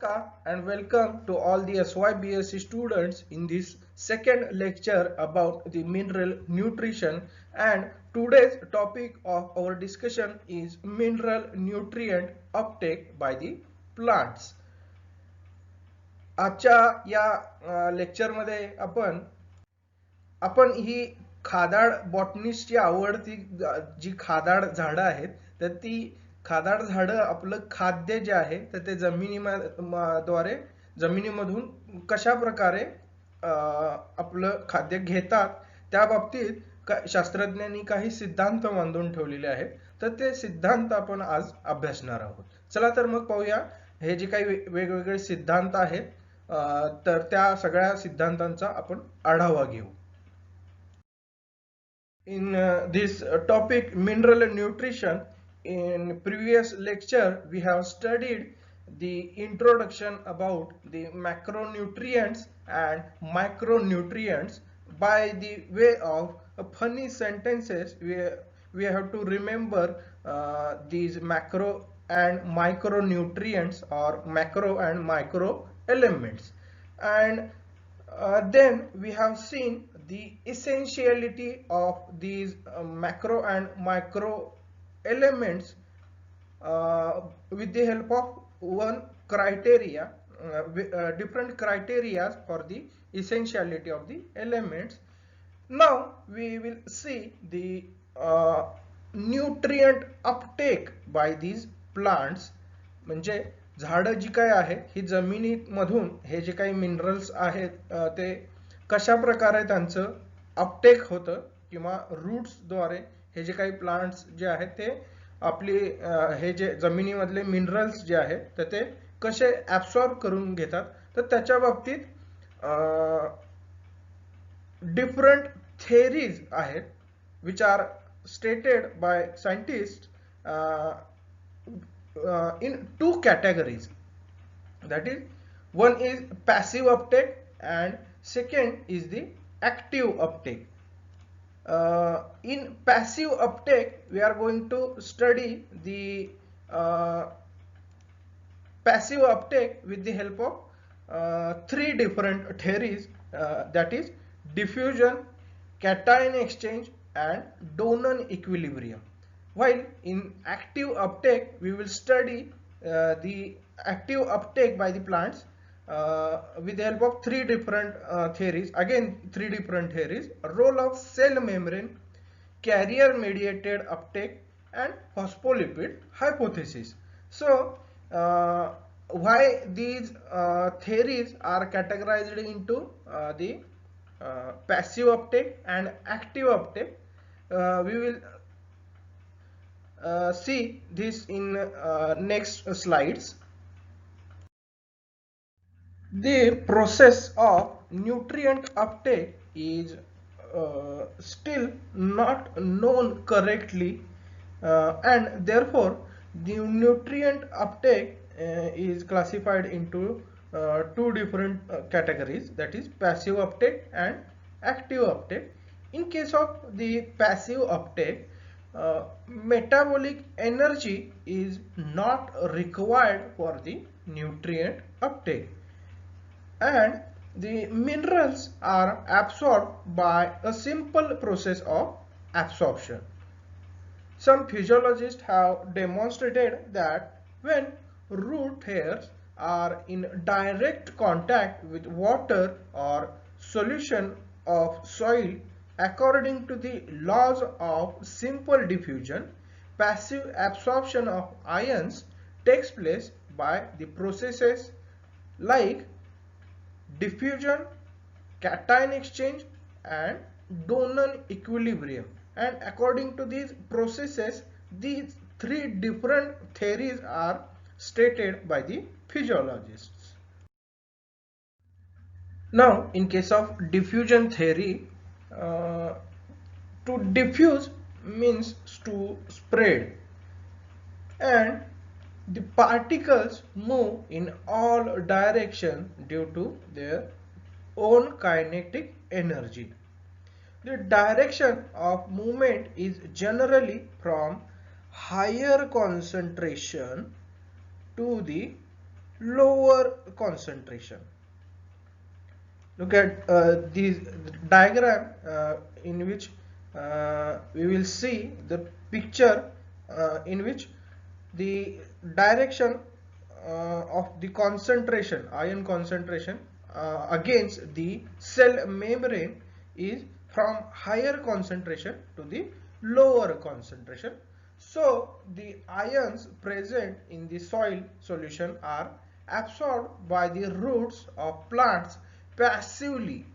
Namaskar and welcome to all the SYBSc students in this second lecture about the mineral nutrition, and today's topic of our discussion is mineral nutrient uptake by the plants. आजच्या या लेक्चरमध्ये आपण ही खादाड बॉटनिस्टची आवडती जी खादाड झाडं आहेत तर ती खादाड झाडं आपलं खाद्य जे आहे तर ते जमिनीद्वारे जमिनीमधून कशा प्रकारे आपलं खाद्य घेतात त्या बाबतीत शास्त्रज्ञांनी काही सिद्धांत बांधून ठेवलेले आहेत. तर ते सिद्धांत आपण आज अभ्यासणार आहोत. चला तर मग पाहूया हे जे काही वेगवेगळे सिद्धांत आहेत तर त्या सगळ्या सिद्धांतांचा आपण आढावा घेऊ. In this topic mineral nutrition, in previous lecture we have studied the introduction about the macronutrients and micronutrients. By the way of funny sentences we have to remember these macro and micronutrients or macro and micro elements, and then we have seen the essentiality of these macro and micro elements with the help of one criteria, different criteria for the essentiality of the elements. Now we will see the nutrient uptake by these plants. म्हणजे झाडं जी काय आहेत ही जमिनीमधून हे जे काही minerals आहेत ते कशा प्रकारे त्यांचं अपटेक होतं किंवा रूट्सद्वारे हे जे काही प्लांट्स जे आहेत ते आपली हे जे जमिनीमधले मिनरल्स जे आहेत तर ते कसे ॲब्सॉर्ब करून घेतात तर त्याच्या बाबतीत डिफरंट थेअरीज आहेत which are stated by scientists in two categories. That is, one is passive uptake and second is the active uptake. In passive uptake we are going to study the passive uptake with the help of three different theories, that is diffusion, cation exchange and Donan equilibrium. While in active uptake we will study the active uptake by the plants with the help of three different theories. Again three different theories: role of cell membrane, carrier mediated uptake and phospholipid hypothesis. So why these theories are categorized into the passive uptake and active uptake, we will see this in next slides. The process of nutrient uptake is still not known correctly, and therefore the nutrient uptake is classified into two different categories, that is passive uptake and active uptake. In case of the passive uptake, metabolic energy is not required for the nutrient uptake, and the minerals are absorbed by a simple process of absorption. Some physiologists have demonstrated that when root hairs are in direct contact with water or solution of soil, according to the laws of simple diffusion, passive absorption of ions takes place by the processes like diffusion, cation exchange and Donan equilibrium. And according to these processes, these three different theories are stated by the physiologists. Now in case of diffusion theory, to diffuse means to spread, and the particles move in all directions due to their own kinetic energy. The direction of movement is generally from higher concentration to the lower concentration. Look at this diagram in which we will see the picture in which the direction of the concentration, ion concentration against the cell membrane is from higher concentration to the lower concentration. So the ions present in the soil solution are absorbed by the roots of plants passively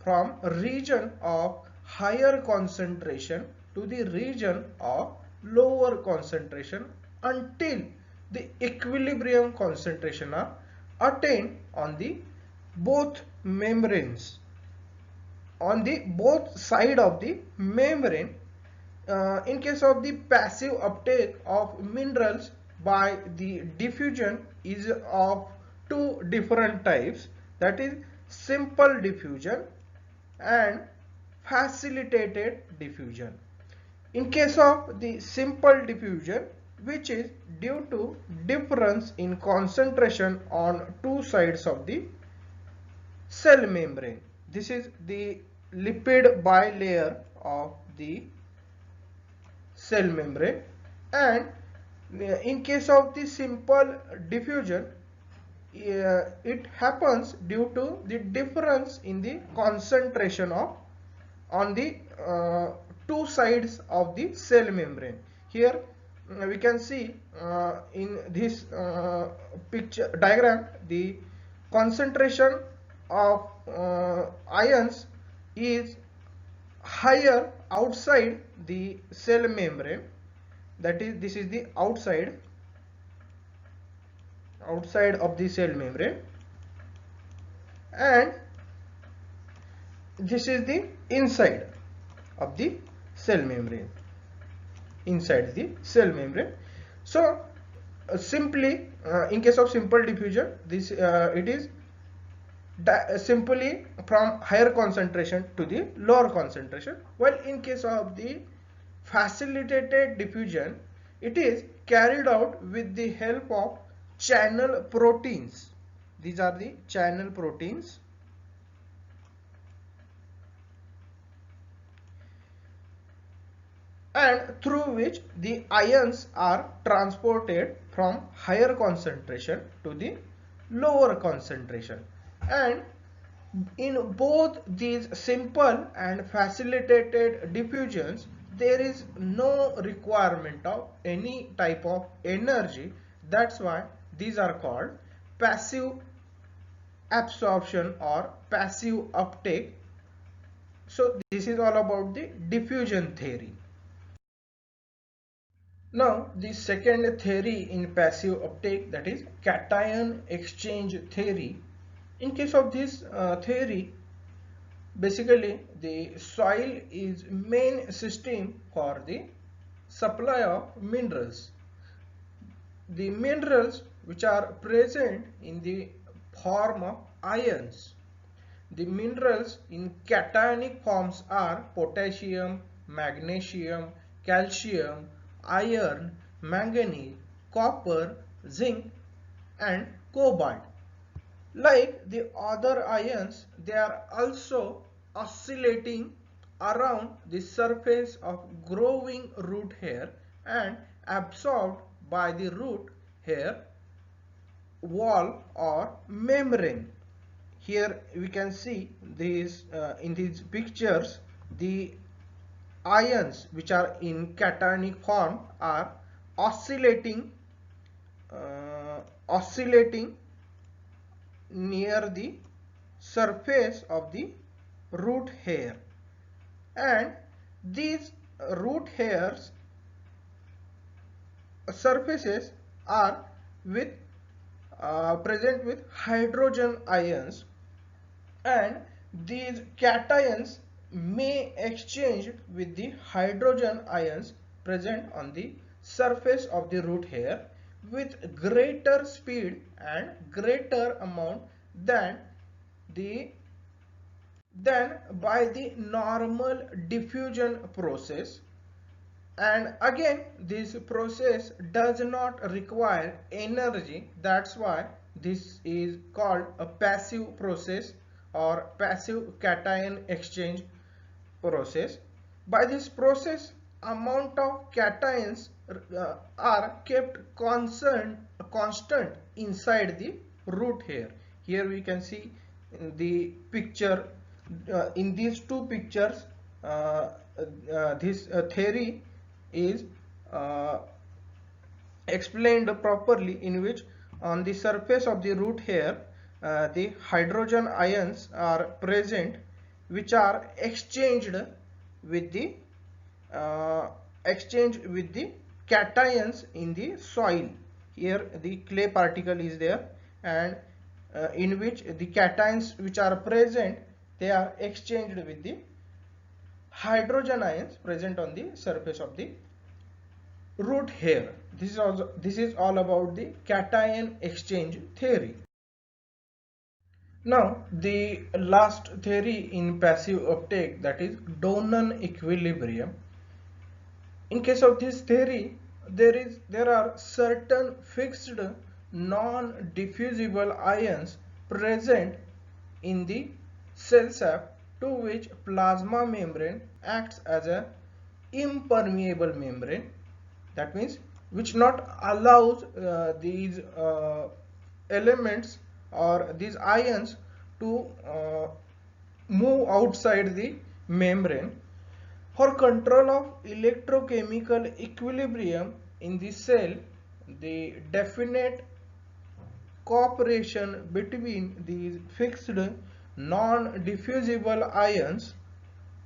from region of higher concentration to the region of lower concentration until the equilibrium concentration are attained on the both membranes, on the both side of the membrane. In case of the passive uptake of minerals by the diffusion is of two different types, that is simple diffusion and facilitated diffusion. In case of the simple diffusion, which is due to difference in concentration on two sides of the cell membrane, this is the lipid bilayer of the cell membrane. And in case of the simple diffusion, it happens due to the difference in the concentration of on the two sides of the cell membrane. Here we can see in this picture diagram, the concentration of ions is higher outside the cell membrane, that is this is the outside of the cell membrane, and this is the inside of the cell membrane, inside the cell membrane. So simply in case of simple diffusion, this it is simply from higher concentration to the lower concentration, while in case of the facilitated diffusion, it is carried out with the help of channel proteins. These are the channel proteins, and through which the ions are transported from higher concentration to the lower concentration. And in both these simple and facilitated diffusions, there is no requirement of any type of energy. That's why these are called passive absorption or passive uptake. So this is all about the diffusion theory. Now the second theory in passive uptake, that is cation exchange theory. In case of this theory, basically the soil is main system for the supply of minerals. The minerals which are present in the form of ions. The minerals in cationic forms are potassium, magnesium, calcium, iron, manganese, copper, zinc and cobalt. Like the other ions, they are also oscillating around the surface of growing root hair and absorbed by the root hair wall or membrane. Here we can see these in these pictures, the ions which are in cationic form are oscillating near the surface of the root hair, and these root hairs surfaces are with present with hydrogen ions, and these cations may exchange with the hydrogen ions present on the surface of the root hair with greater speed and greater amount than the by the normal diffusion process. And again, this process does not require energy. That's why this is called a passive process or passive cation exchange process. By this process, amount of cations are kept constant inside the root hair. Here we can see in the picture, in these two pictures, this theory is uh, explained properly, in which on the surface of the root hair the hydrogen ions are present, which are with the uh, exchanged with the cations in the soil. Here the clay particle is there, and in which the cations which are present, they are exchanged with the hydrogen ions present on the surface of the root hair. This is all about the cation exchange theory. Now the last theory in passive uptake, that is Donan equilibrium. In case of this theory, there are certain fixed non-diffusible ions present in the cell sap, to which plasma membrane acts as a impermeable membrane. That means which not allows these elements or these ions to move outside the membrane. For control of electrochemical equilibrium in the cell, the definite cooperation between these fixed non-diffusible ions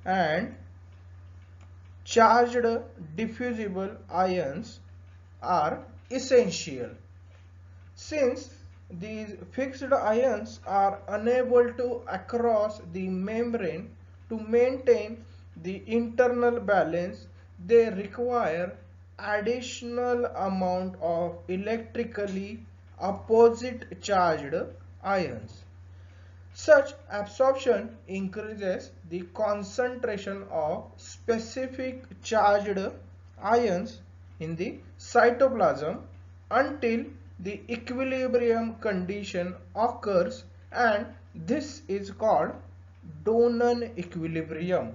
and charged diffusible ions are essential. Since these fixed ions are unable to cross the membrane to maintain the internal balance, they require additional amount of electrically opposite charged ions. Such absorption increases the concentration of specific charged ions in the cytoplasm until the equilibrium condition occurs, and this is called Donan equilibrium.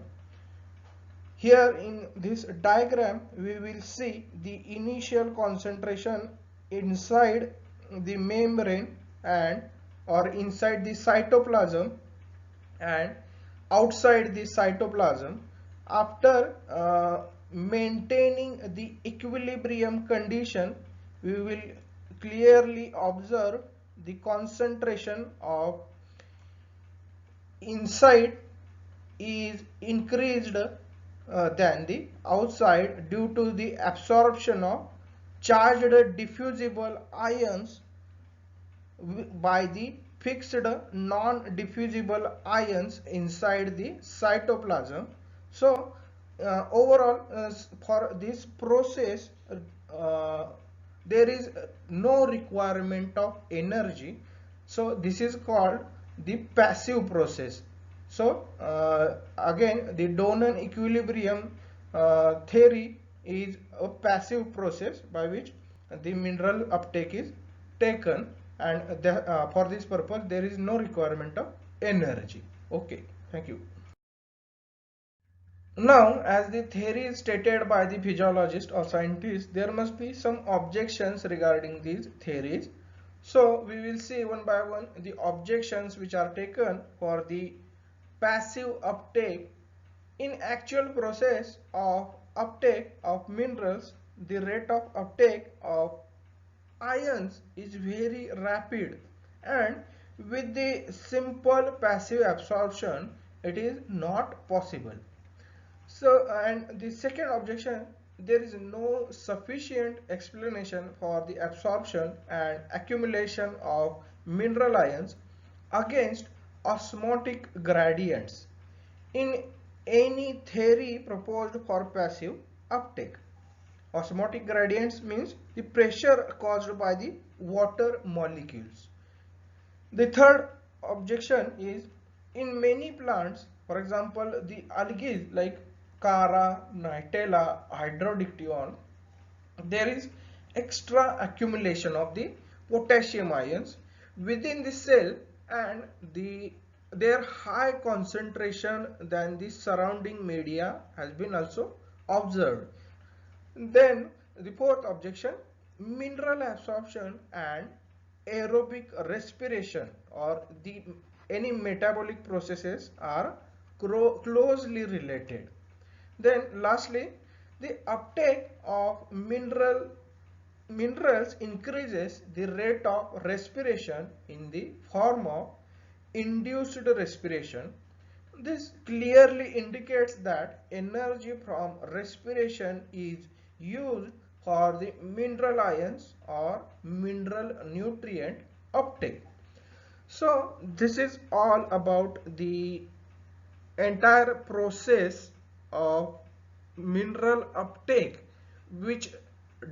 Here in this diagram we will see the initial concentration inside the membrane and or inside the cytoplasm and outside the cytoplasm. After maintaining the equilibrium condition, we will clearly observe the concentration of inside is increased than the outside due to the absorption of charged diffusible ions by the fixed non-diffusible ions inside the cytoplasm. So overall, for this process there is no requirement of energy, so this is called the passive process. So again, the Donan equilibrium theory is a passive process by which the mineral uptake is taken, and for this purpose there is no requirement of energy. Okay, thank you. Now, as the theory is stated by the physiologist or scientist, there must be some objections regarding these theories. So we will see one by one the objections which are taken for the passive uptake. In actual process of uptake of minerals, the rate of uptake of ions is very rapid, and with the simple passive absorption it is not possible. So, and the second objection, there is no sufficient explanation for the absorption and accumulation of mineral ions against osmotic gradients in any theory proposed for passive uptake. Osmotic gradients means the pressure caused by the water molecules. The third objection is, in many plants, for example the algae like Chara, Nightella, Hydrodictyon, there is extra accumulation of the potassium ions, within the cell, and their high concentration than the surrounding media has been also observed. Then the fourth objection, mineral absorption and aerobic respiration or the any metabolic processes are closely related. Then lastly, the uptake of minerals increases the rate of respiration in the form of induced respiration. This clearly indicates that energy from respiration is used for the mineral ions or mineral nutrient uptake. So this is all about the entire process of mineral uptake, which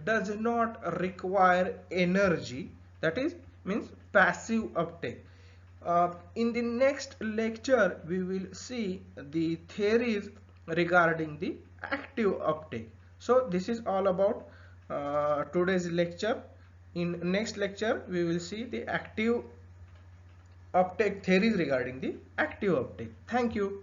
does not require energy, that is means passive uptake. In the next lecture we will see the theories regarding the active uptake. So this is all about today's lecture. In next lecture we will see the active uptake theories regarding the active uptake. Thank you.